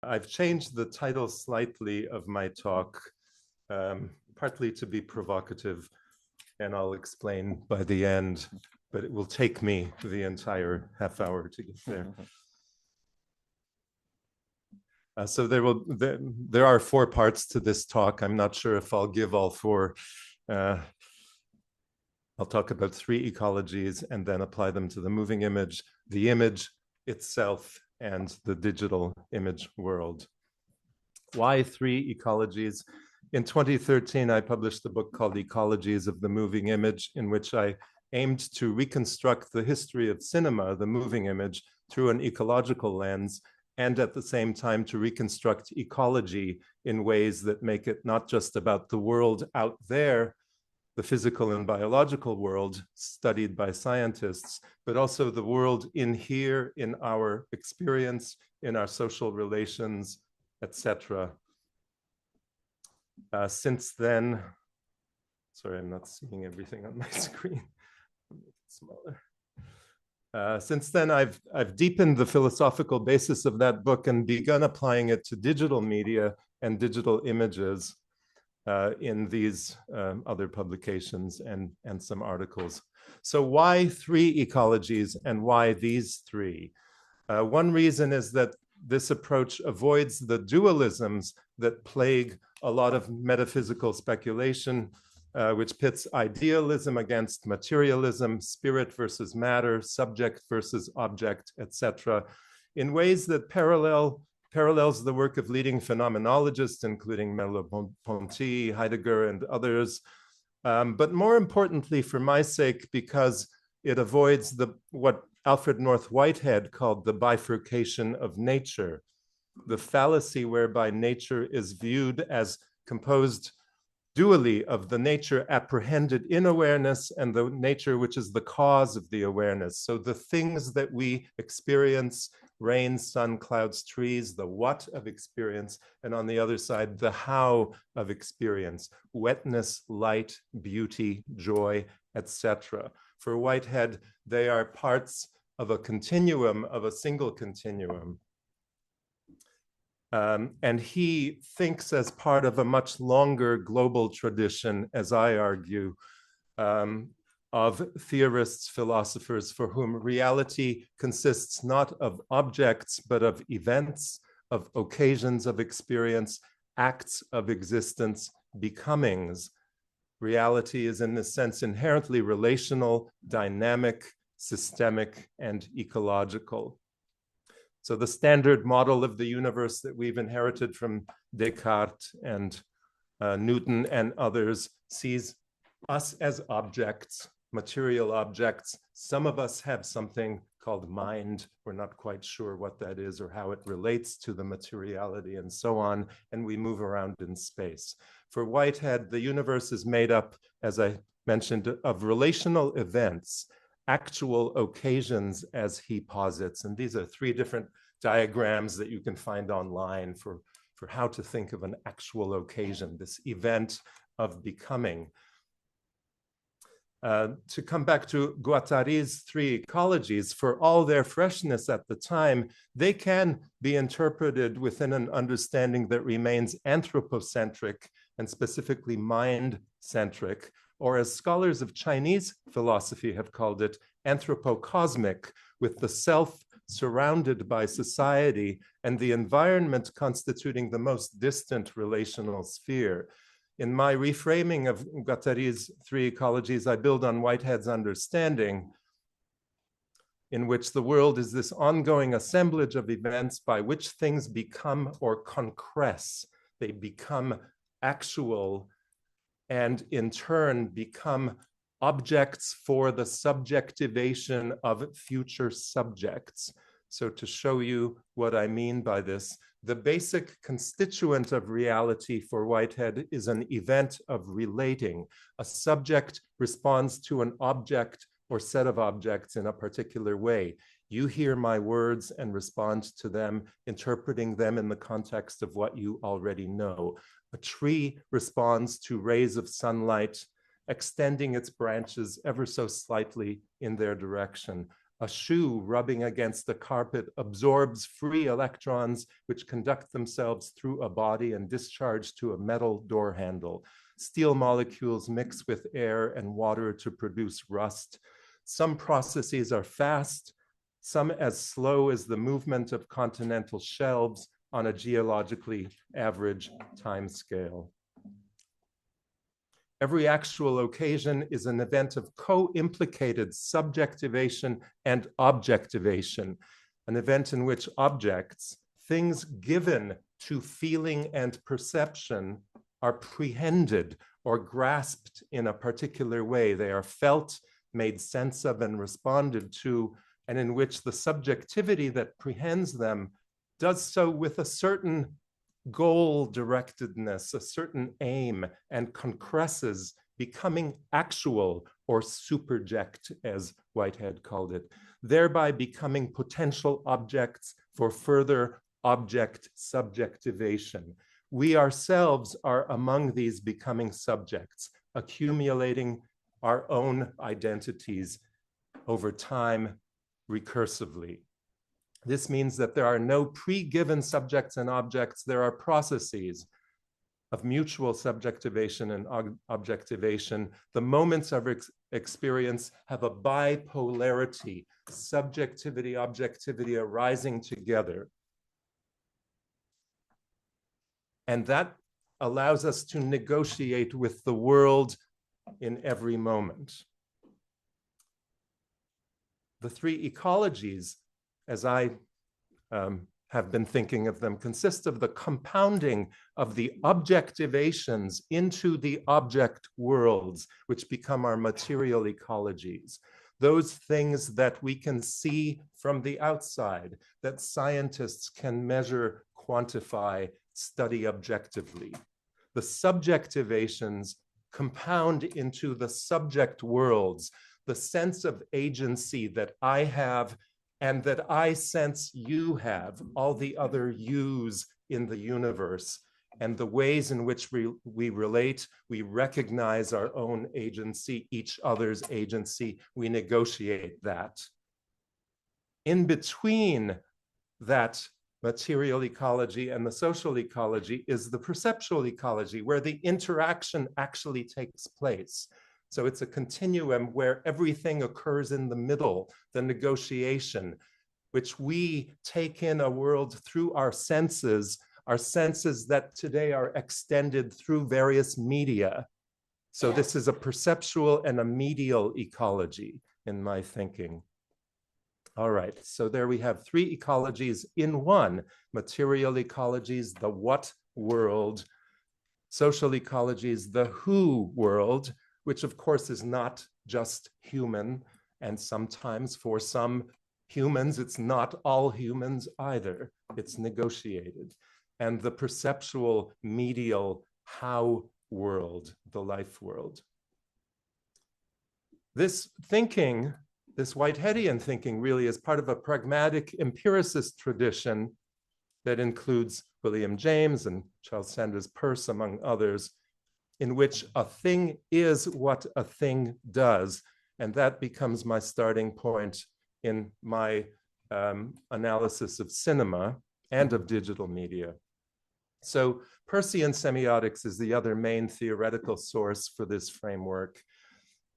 I've changed the title slightly of my talk, partly to be provocative, and I'll explain by the end, but it will take me the entire half hour to get there. So there are 4 parts to this talk. I'm not sure if I'll give all 4. I'll talk about 3 ecologies and then apply them to the moving image, the image itself, and the digital image world. Why 3 ecologies? In 2013, I published a book called Ecologies of the Moving Image, in which I aimed to reconstruct the history of cinema, the moving image, through an ecological lens, and at the same time to reconstruct ecology in ways that make it not just about the world out there, the physical and biological world studied by scientists, but also the world in here, in our experience, in our social relations, etc. Since then, sorry, I'm not seeing everything on my screen. Make it smaller. Since then, I've deepened the philosophical basis of that book and begun applying it to digital media and digital images in these other publications and some articles. So why 3 ecologies and why these 3? One reason is that this approach avoids the dualisms that plague a lot of metaphysical speculation, which pits idealism against materialism, spirit versus matter, subject versus object, etc., in ways that parallels the work of leading phenomenologists, including Merleau-Ponty, Heidegger, and others. But more importantly, for my sake, because it avoids what Alfred North Whitehead called the bifurcation of nature, the fallacy whereby nature is viewed as composed dually of the nature apprehended in awareness and the nature which is the cause of the awareness. So the things that we experience, rain, sun, clouds, trees, the what of experience, and on the other side, the how of experience, wetness, light, beauty, joy, etc. For Whitehead, they are parts of a continuum, of a single continuum. And he thinks as part of a much longer global tradition, as I argue, of theorists, philosophers for whom reality consists not of objects, but of events, of occasions of experience, acts of existence, becomings. Reality is in this sense inherently relational, dynamic, systemic, and ecological. So the standard model of the universe that we've inherited from Descartes and Newton and others sees us as objects, material objects. Some of us have something called mind. We're not quite sure what that is or how it relates to the materiality and so on, and we move around in space. For Whitehead, the universe is made up, as I mentioned, of relational events, actual occasions, as he posits. And these are 3 different diagrams that you can find online for how to think of an actual occasion, this event of becoming. To come back to Guattari's 3 ecologies, for all their freshness at the time, they can be interpreted within an understanding that remains anthropocentric and specifically mind-centric, or as scholars of Chinese philosophy have called it, anthropocosmic, with the self surrounded by society and the environment constituting the most distant relational sphere. In my reframing of Guattari's 3 ecologies, I build on Whitehead's understanding, in which the world is this ongoing assemblage of events by which things become or concress. They become actual and in turn become objects for the subjectivation of future subjects. So to show you what I mean by this, the basic constituent of reality for Whitehead is an event of relating. A subject responds to an object or set of objects in a particular way. You hear my words and respond to them, interpreting them in the context of what you already know. A tree responds to rays of sunlight, extending its branches ever so slightly in their direction. A shoe rubbing against the carpet absorbs free electrons which conduct themselves through a body and discharge to a metal door handle. Steel molecules mix with air and water to produce rust. Some processes are fast, some as slow as the movement of continental shelves on a geologically average time scale. Every actual occasion is an event of co-implicated subjectivation and objectivation, an event in which objects, things given to feeling and perception, are prehended or grasped in a particular way. They are felt, made sense of, and responded to, and in which the subjectivity that prehends them does so with a certain goal-directedness, a certain aim, and concresses, becoming actual or superject, as Whitehead called it, thereby becoming potential objects for further object subjectivation. We ourselves are among these becoming subjects, accumulating our own identities over time recursively. This means that there are no pre-given subjects and objects. There are processes of mutual subjectivation and objectivation. The moments of experience have a bipolarity, subjectivity, objectivity arising together. And that allows us to negotiate with the world in every moment. The three ecologies, as I have been thinking of them, consist of the compounding of the objectivations into the object worlds, which become our material ecologies. Those things that we can see from the outside, that scientists can measure, quantify, study objectively. The subjectivations compound into the subject worlds, the sense of agency that I have and that I sense you have, all the other yous in the universe, and the ways in which we relate, we recognize our own agency, each other's agency, we negotiate that. In between that material ecology and the social ecology is the perceptual ecology, where the interaction actually takes place. So it's a continuum where everything occurs in the middle, the negotiation, which we take in a world through our senses that today are extended through various media. So this is a perceptual and a medial ecology in my thinking. All right, so there we have three ecologies in one: material ecologies, the what world; social ecologies, the who world, which of course is not just human, and sometimes for some humans, it's not all humans either. It's negotiated. And the perceptual, medial, how world, the life world. This thinking, this Whiteheadian thinking, really is part of a pragmatic empiricist tradition that includes William James and Charles Sanders Peirce, among others, in which a thing is what a thing does. And that becomes my starting point in my analysis of cinema and of digital media. So Peircean semiotics is the other main theoretical source for this framework.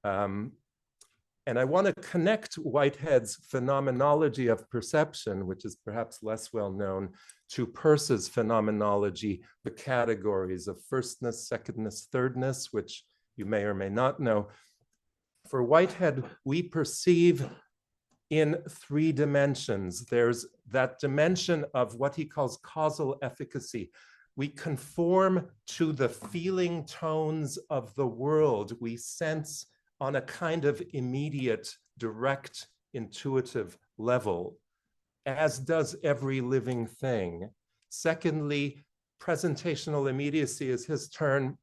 And I want to connect Whitehead's phenomenology of perception, which is perhaps less well known, to Peirce's phenomenology, the categories of firstness, secondness, thirdness, which you may or may not know. For Whitehead, we perceive in three dimensions. There's that dimension of what he calls causal efficacy. We conform to the feeling tones of the world. We sense on a kind of immediate, direct, intuitive level, as does every living thing. Secondly, presentational immediacy is his term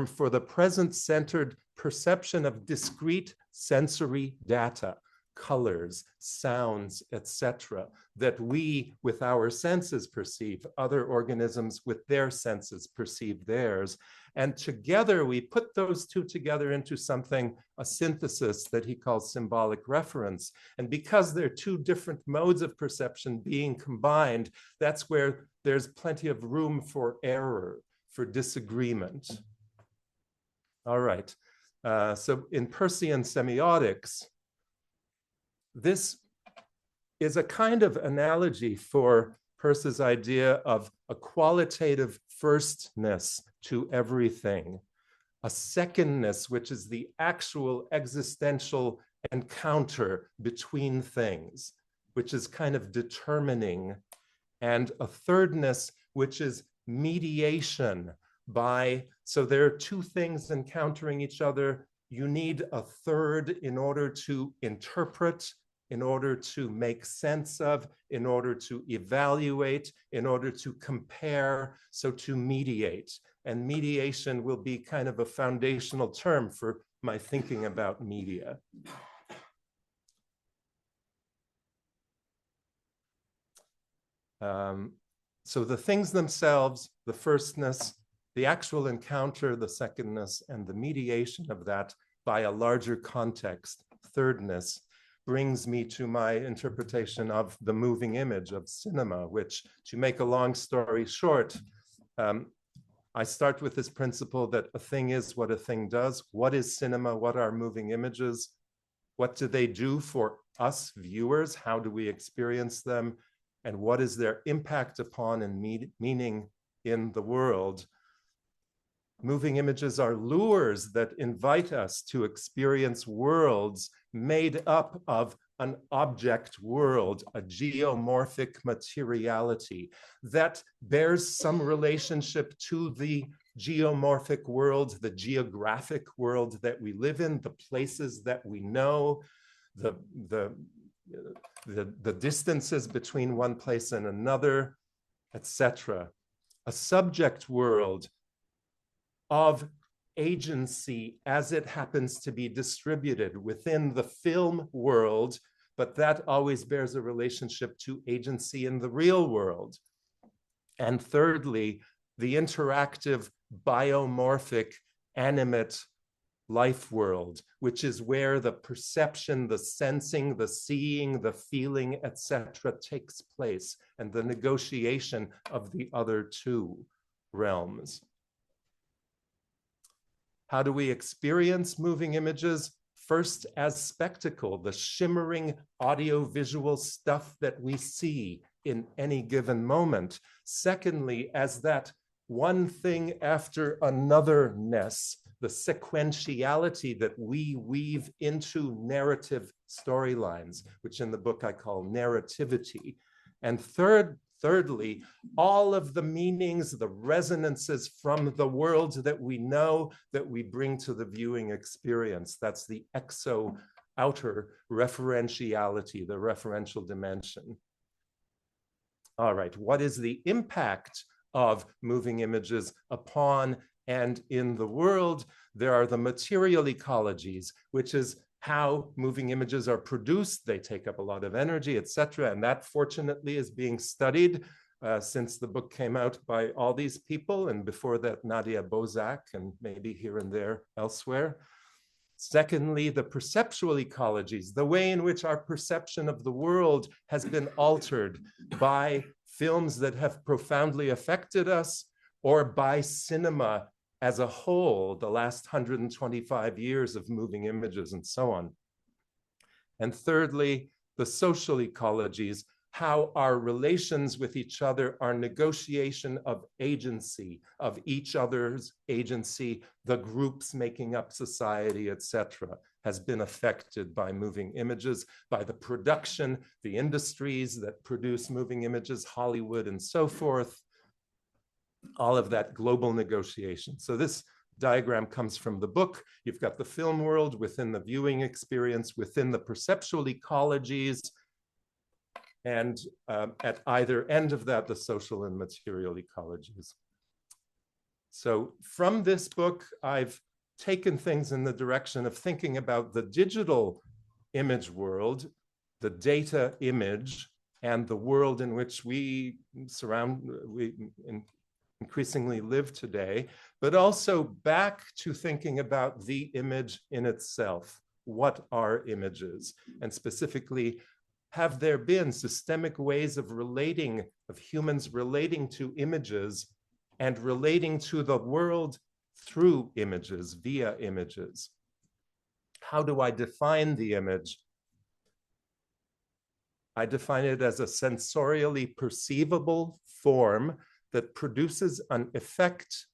for the present-centered perception of discrete sensory data. colors, sounds, etc., that we with our senses perceive, other organisms with their senses perceive theirs. And together we put those two together into something, a synthesis that he calls symbolic reference. And because they're two different modes of perception being combined, that's where there's plenty of room for error, for disagreement. All right. So in Peircean semiotics, this is a kind of analogy for Peirce's idea of a qualitative firstness to everything, a secondness, which is the actual existential encounter between things, which is kind of determining, and a thirdness, which is mediation by, so there are two things encountering each other. You need a third in order to interpret, in order to make sense of, in order to evaluate, in order to compare, so to mediate. And mediation will be kind of a foundational term for my thinking about media. So the things themselves, the firstness, the actual encounter, the secondness, and the mediation of that by a larger context, thirdness, brings me to my interpretation of the moving image of cinema, which, to make a long story short, I start with this principle that a thing is what a thing does. What is cinema? What are moving images? What do they do for us viewers? How do we experience them? And what is their impact upon and meaning in the world? Moving images are lures that invite us to experience worlds made up of an object world, a geomorphic materiality that bears some relationship to the geomorphic world, the geographic world that we live in, the places that we know, the distances between one place and another, etc. A subject world of agency as it happens to be distributed within the film world, but that always bears a relationship to agency in the real world. And thirdly, the interactive, biomorphic, animate life world, which is where the perception, the sensing, the seeing, the feeling, etc., takes place, and the negotiation of the other two realms. How do we experience moving images? First, as spectacle, the shimmering audiovisual stuff that we see in any given moment. Secondly, as that one thing after another-ness, the sequentiality that we weave into narrative storylines, which in the book I call narrativity. And thirdly, all of the meanings, the resonances from the world that we know that we bring to the viewing experience. That's the outer referentiality, the referential dimension. All right, what is the impact of moving images upon and in the world? There are the material ecologies, which is how moving images are produced. They take up a lot of energy, etc. And that, fortunately, is being studied since the book came out by all these people, and before that, Nadia Bozak, and maybe here and there elsewhere. Secondly, the perceptual ecologies, the way in which our perception of the world has been altered by films that have profoundly affected us, or by cinema as a whole, the last 125 years of moving images and so on. And thirdly, the social ecologies, how our relations with each other, our negotiation of agency, of each other's agency, the groups making up society, etc., has been affected by moving images, by the production, the industries that produce moving images, Hollywood and so forth, all of that global negotiation. So this diagram comes from the book. You've got the film world within the viewing experience, within the perceptual ecologies, and at either end of that, the social and material ecologies. So from this book, I've taken things in the direction of thinking about the digital image world, the data image, and the world in which we increasingly live today, but also back to thinking about the image in itself. What are images? And specifically, have there been systemic ways of relating, of humans relating to images and relating to the world through images, via images? How do I define the image? I define it as a sensorially perceivable form that produces an effect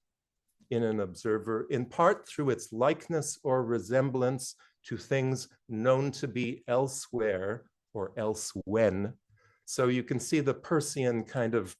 in an observer, in part through its likeness or resemblance to things known to be elsewhere or elsewhen. So you can see the Peircean kind of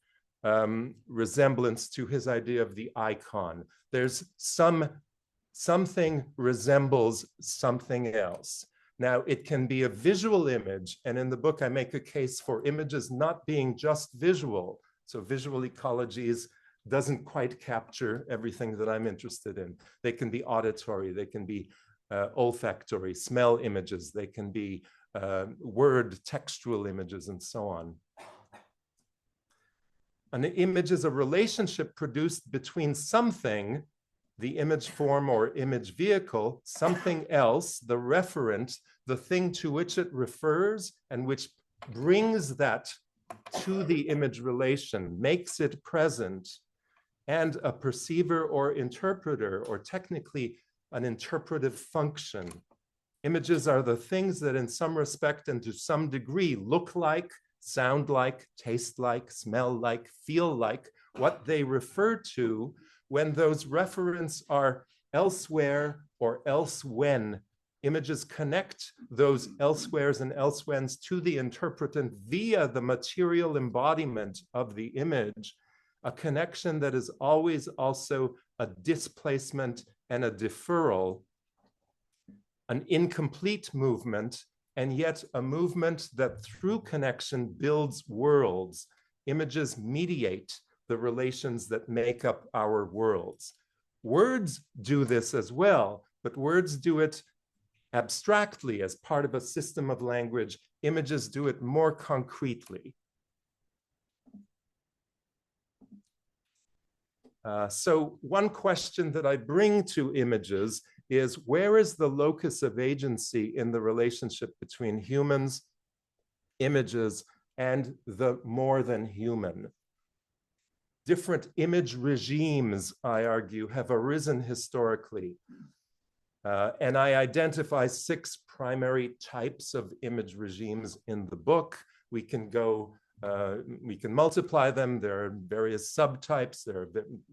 resemblance to his idea of the icon. There's something resembles something else. Now, it can be a visual image, and in the book, I make a case for images not being just visual. So visual ecologies doesn't quite capture everything that I'm interested in. They can be auditory, they can be olfactory, smell images, they can be word, textual images, and so on. An image is a relationship produced between something, the image form or image vehicle, something else, the referent, the thing to which it refers, and which brings that to the image relation, makes it present, and a perceiver or interpreter, or technically an interpretive function. Images are the things that in some respect and to some degree look like, sound like, taste like, smell like, feel like what they refer to when those referents are elsewhere or elsewhen. Images connect those elsewheres and elsewhens to the interpretant via the material embodiment of the image, a connection that is always also a displacement and a deferral, an incomplete movement, and yet a movement that through connection builds worlds. Images mediate the relations that make up our worlds. Words do this as well, but words do it abstractly as part of a system of language. Images do it more concretely. So one question that I bring to images is, where is the locus of agency in the relationship between humans, images, and the more than human? Different image regimes, I argue, have arisen historically. And I identify 6 primary types of image regimes in the book. We can multiply them. There are various subtypes.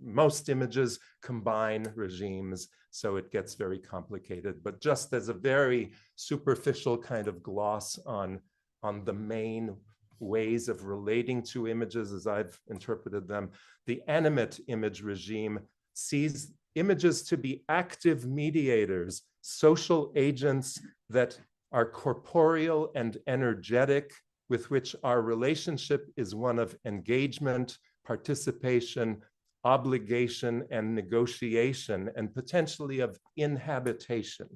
Most images combine regimes, so it gets very complicated. But just as a very superficial kind of gloss on the main ways of relating to images as I've interpreted them, the animate image regime sees images to be active mediators, social agents that are corporeal and energetic, with which our relationship is one of engagement, participation, obligation, and negotiation, and potentially of inhabitation.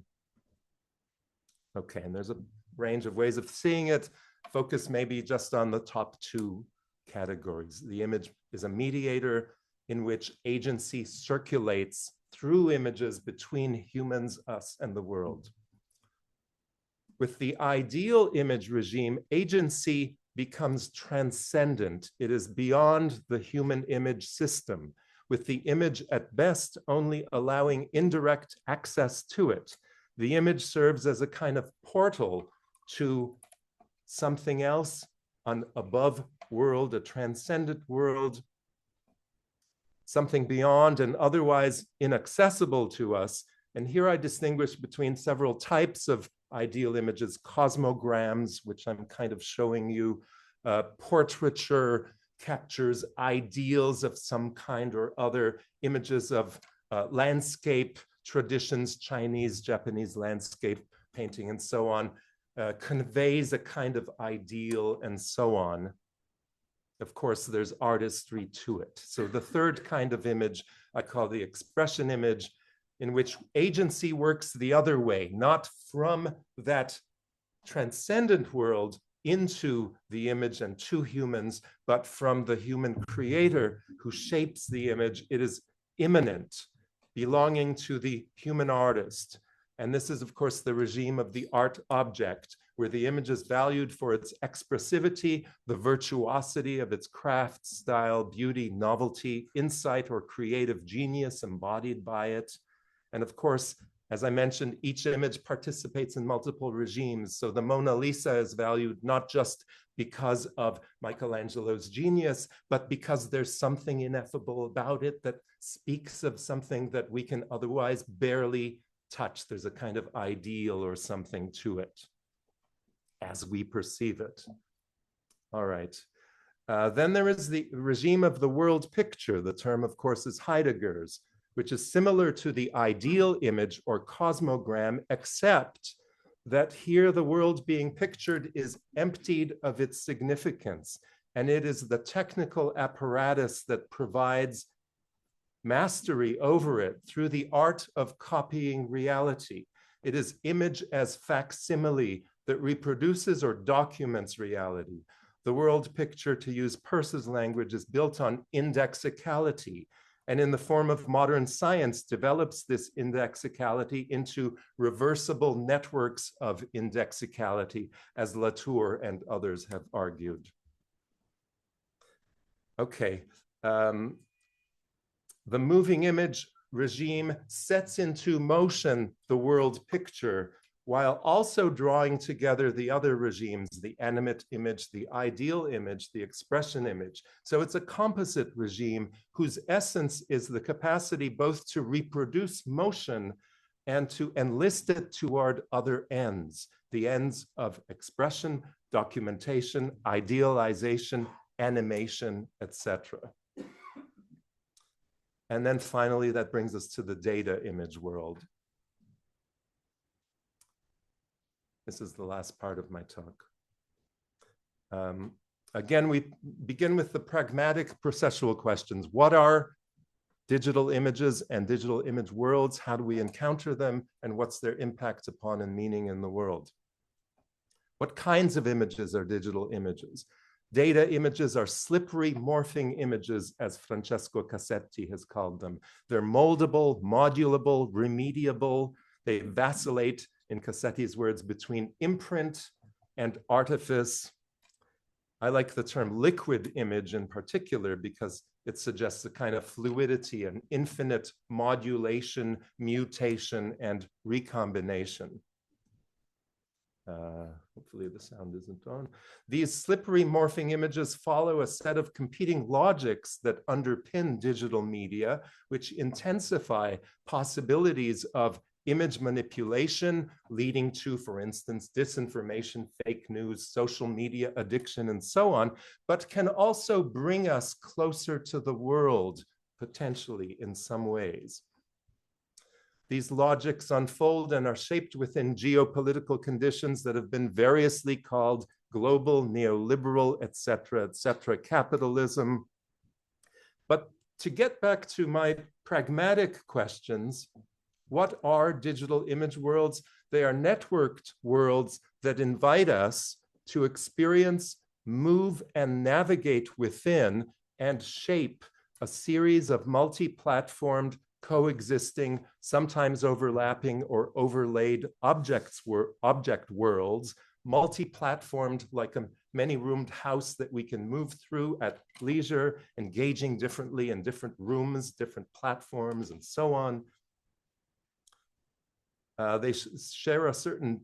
Okay, and there's a range of ways of seeing it. Focus maybe just on the top 2 categories. The image is a mediator in which agency circulates through images between humans, us, and the world. With the ideal image regime, agency becomes transcendent. It is beyond the human image system, with the image at best only allowing indirect access to it. The image serves as a kind of portal to something else, an above world, a transcendent world, something beyond and otherwise inaccessible to us. And here I distinguish between several types of ideal images: cosmograms, which I'm kind of showing you. Portraiture captures ideals of some kind or other. Images of landscape traditions, Chinese, Japanese landscape painting, and so on, conveys a kind of ideal, and so on. Of course, there's artistry to it. So the third kind of image I call the expression image, in which agency works the other way, not from that transcendent world into the image and to humans, but from the human creator who shapes the image, it is immanent, belonging to the human artist. And this is, of course, the regime of the art object, where the image is valued for its expressivity, the virtuosity of its craft, style, beauty, novelty, insight, or creative genius embodied by it. And of course, as I mentioned, each image participates in multiple regimes. So the Mona Lisa is valued not just because of Michelangelo's genius, but because there's something ineffable about it that speaks of something that we can otherwise barely touch. There's a kind of ideal or something to it as we perceive it. All right. Then there is the regime of the world picture. The term, of course, is Heidegger's, which is similar to the ideal image or cosmogram, except that here the world being pictured is emptied of its significance. And it is the technical apparatus that provides mastery over it through the art of copying reality. It is image as facsimile that reproduces or documents reality. The world picture, to use Peirce's language, is built on indexicality, and in the form of modern science develops this indexicality into reversible networks of indexicality, as Latour and others have argued. Okay, the moving image regime sets into motion the world picture while also drawing together the other regimes, the animate image, the ideal image, the expression image. So it's a composite regime whose essence is the capacity both to reproduce motion and to enlist it toward other ends, the ends of expression, documentation, idealization, animation, etc. And then finally, that brings us to the data image world. This is the last part of my talk. Again, we begin with the pragmatic processual questions. What are digital images and digital image worlds? How do we encounter them? And what's their impact upon and meaning in the world? What kinds of images are digital images? Data images are slippery morphing images, as Francesco Cassetti has called them. They're moldable, modulable, remediable. They vacillate, in Cassetti's words, between imprint and artifice. I like the term liquid image in particular because it suggests a kind of fluidity and infinite modulation, mutation, and recombination. Hopefully the sound isn't on. These slippery morphing images follow a set of competing logics that underpin digital media, which intensify possibilities of image manipulation, leading to, for instance, disinformation, fake news, social media addiction, and so on, but can also bring us closer to the world, potentially in some ways. These logics unfold and are shaped within geopolitical conditions that have been variously called global, neoliberal, etc., capitalism. But to get back to my pragmatic questions, what are digital image worlds? They are networked worlds that invite us to experience, move, and navigate within and shape a series of multi-platformed, coexisting, sometimes overlapping or overlaid object worlds, multi-platformed like a many-roomed house that we can move through at leisure, engaging differently in different rooms, different platforms, and so on. They share a certain,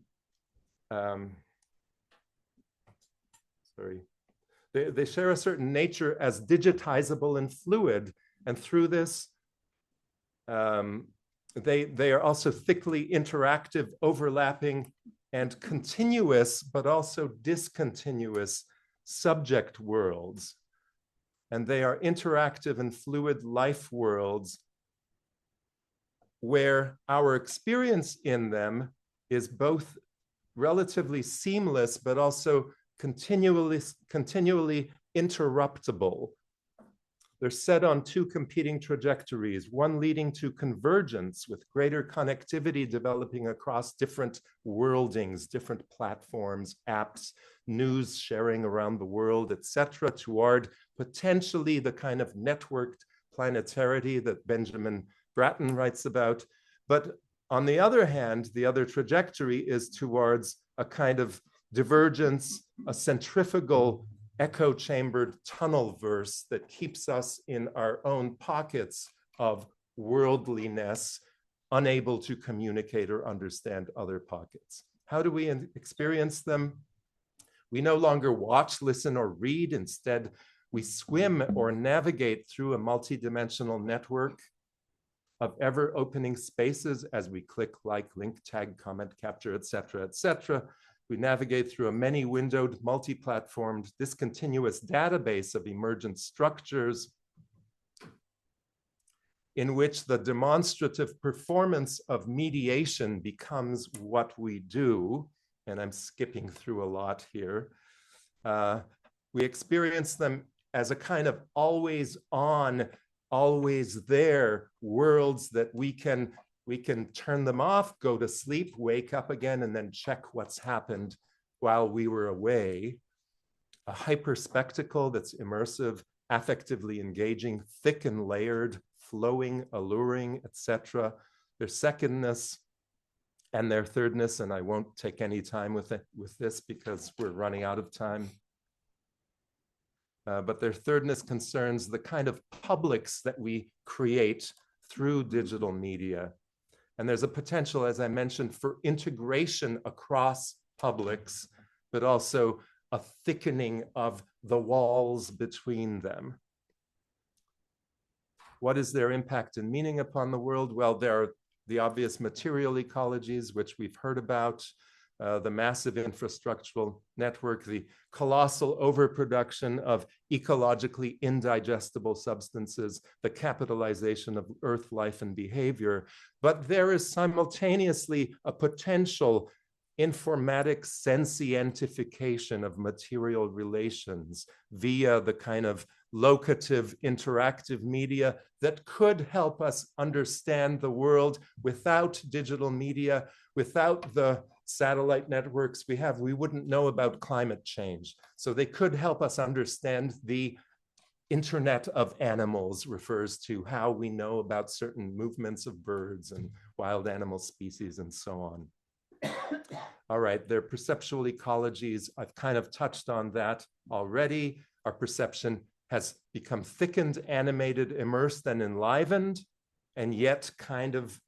they share a certain nature as digitizable and fluid, and through this, they are also thickly interactive, overlapping, and continuous, but also discontinuous subject worlds. And they are interactive and fluid life worlds where our experience in them is both relatively seamless, but also continually interruptible. They're set on two competing trajectories, one leading to convergence with greater connectivity developing across different worldings, different platforms, apps, news sharing around the world, etc., toward potentially the kind of networked planetarity that Benjamin Bratton writes about. But on the other hand, the other trajectory is towards a kind of divergence, a centrifugal, echo-chambered tunnel verse that keeps us in our own pockets of worldliness, unable to communicate or understand other pockets. How do we experience them? We no longer watch, listen, or read. Instead, we swim or navigate through a multidimensional network of ever-opening spaces as we click, like, link, tag, comment, capture, etc., etc. We navigate through a many-windowed, multi-platformed, discontinuous database of emergent structures in which the demonstrative performance of mediation becomes what we do. And I'm skipping through a lot here. We experience them as a kind of always on, always there worlds that we can turn them off, go to sleep, wake up again, and then check what's happened while we were away. A hyperspectacle that's immersive, affectively engaging, thick and layered, flowing, alluring, etc. Their secondness and their thirdness, and I won't take any time with this because we're running out of time. But their thirdness concerns the kind of publics that we create through digital media. And there's a potential, as I mentioned, for integration across publics, but also a thickening of the walls between them. What is their impact and meaning upon the world? Well, there are the obvious material ecologies, which we've heard about, the massive infrastructural network, the colossal overproduction of ecologically indigestible substances, the capitalization of earth life and behavior. But there is simultaneously a potential informatic sensientification of material relations via the kind of locative interactive media that could help us understand the world. Without digital media, without the satellite networks we have, we wouldn't know about climate change. So they could help us understand the Internet of Animals, refers to how we know about certain movements of birds and wild animal species and so on. All right, they're perceptual ecologies. I've kind of touched on that already. Our perception has become thickened, animated, immersed, and enlivened, and yet kind of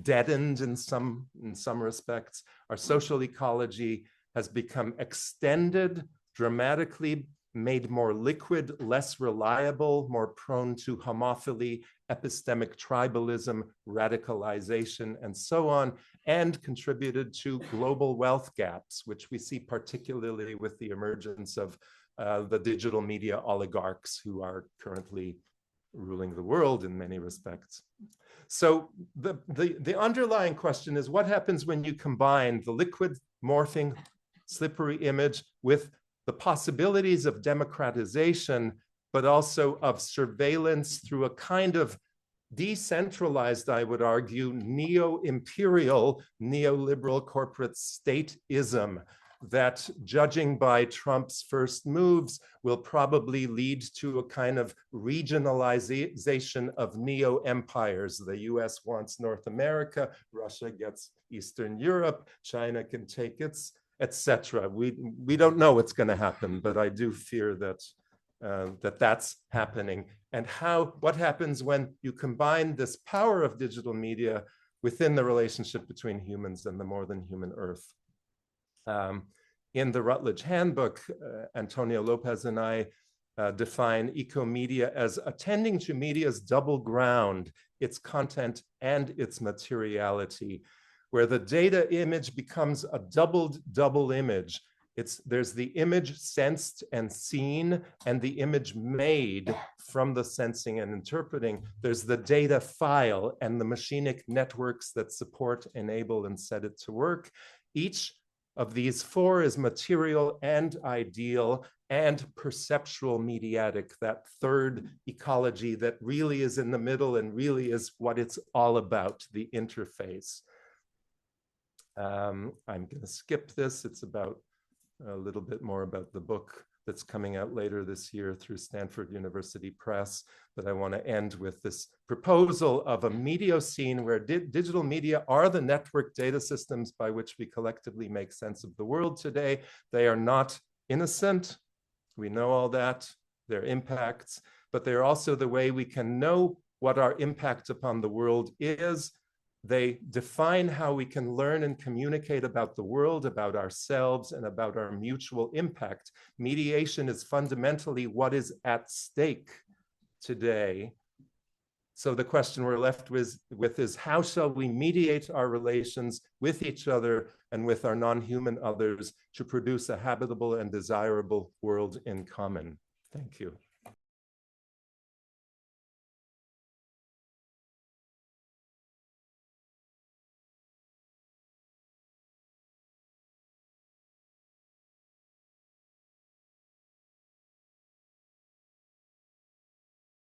deadened in some respects. Our social ecology has become extended, dramatically made more liquid, less reliable, more prone to homophily, epistemic tribalism, radicalization, and so on, and contributed to global wealth gaps, which we see particularly with the emergence of the digital media oligarchs who are currently ruling the world in many respects. So the underlying question is, what happens when you combine the liquid, morphing, slippery image with the possibilities of democratization, but also of surveillance through a kind of decentralized, I would argue, neo-imperial, neoliberal corporate stateism that, judging by Trump's first moves, will probably lead to a kind of regionalization of neo-empires. The US wants North America, Russia gets Eastern Europe, China can take its, etc. We don't know what's going to happen, but I do fear that that's happening. And what happens when you combine this power of digital media within the relationship between humans and the more than human Earth? In the Routledge Handbook, Antonio Lopez and I define ecomedia as attending to media's double ground, its content and its materiality, where the data image becomes a double image. There's the image sensed and seen, and the image made from the sensing and interpreting. There's the data file and the machinic networks that support, enable, and set it to work. Each of these four is material and ideal, and perceptual mediatic, that third ecology that really is in the middle and really is what it's all about, the interface. I'm going to skip this. It's about a little bit more about the book that's coming out later this year through Stanford University Press. But I want to end with this proposal of a mediocene where digital media are the network data systems by which we collectively make sense of the world today. They are not innocent. We know all that, their impacts, but they're also the way we can know what our impact upon the world is. They define how we can learn and communicate about the world, about ourselves, and about our mutual impact. Mediation is fundamentally what is at stake today. So the question we're left with is, how shall we mediate our relations with each other and with our non-human others to produce a habitable and desirable world in common? Thank you.